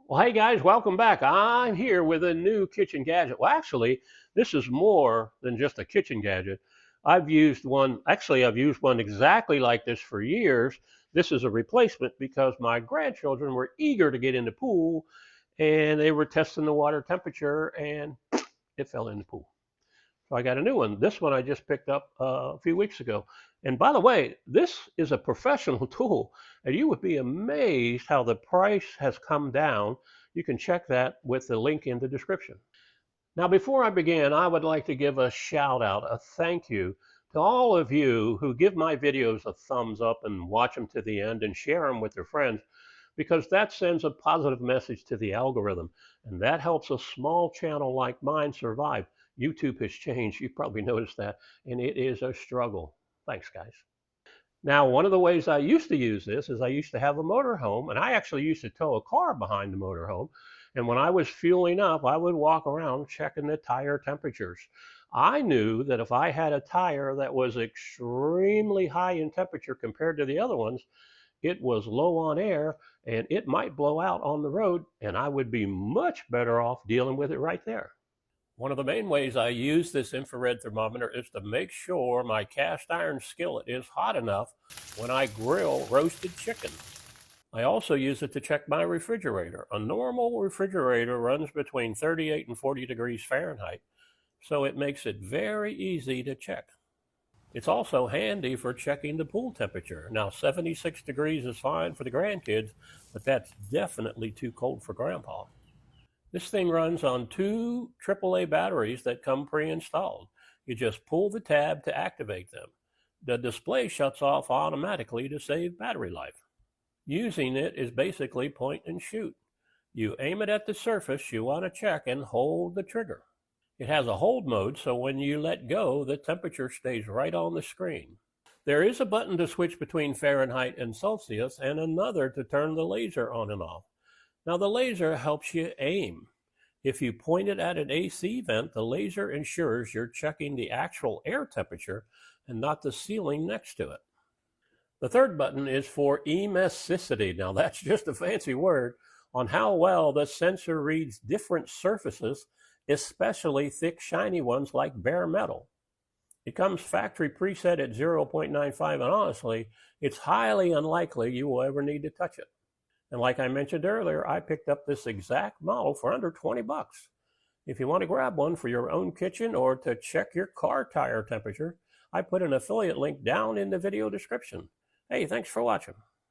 Well, hey guys, welcome back. I'm here with a new kitchen gadget. Well, actually, this is more than just a kitchen gadget. I've used one exactly like this for years. This is a replacement because my grandchildren were eager to get in the pool and they were testing the water temperature and it fell in the pool. So I got a new one. This one I just picked up a few weeks ago. And by the way, this is a professional tool, and you would be amazed how the price has come down. You can check that with the link in the description. Now, before I begin, I would like to give a shout out, a thank you to all of you who give my videos a thumbs up and watch them to the end and share them with your friends, because that sends a positive message to the algorithm, and that helps a small channel like mine survive. YouTube has changed, you probably noticed that, and it is a struggle. Thanks, guys. Now, one of the ways I used to use this is I used to have a motorhome, and I actually used to tow a car behind the motorhome. And when I was fueling up, I would walk around checking the tire temperatures. I knew that if I had a tire that was extremely high in temperature compared to the other ones, it was low on air and it might blow out on the road, and I would be much better off dealing with it right there. One of the main ways I use this infrared thermometer is to make sure my cast iron skillet is hot enough when I grill roasted chicken. I also use it to check my refrigerator. A normal refrigerator runs between 38 and 40 degrees Fahrenheit, so it makes it very easy to check. It's also handy for checking the pool temperature. Now, 76 degrees is fine for the grandkids, but that's definitely too cold for Grandpa. This thing runs on two AAA batteries that come pre-installed. You just pull the tab to activate them. The display shuts off automatically to save battery life. Using it is basically point and shoot. You aim it at the surface you want to check and hold the trigger. It has a hold mode, so when you let go, the temperature stays right on the screen. There is a button to switch between Fahrenheit and Celsius and another to turn the laser on and off. Now, the laser helps you aim. If you point it at an AC vent, the laser ensures you're checking the actual air temperature and not the ceiling next to it. The third button is for emissivity. Now, that's just a fancy word on how well the sensor reads different surfaces, especially thick, shiny ones like bare metal. It comes factory preset at 0.95, and honestly, it's highly unlikely you will ever need to touch it. And like I mentioned earlier, I picked up this exact model for under 20 bucks. If you want to grab one for your own kitchen or to check your car tire temperature, I put an affiliate link down in the video description. Hey, thanks for watching.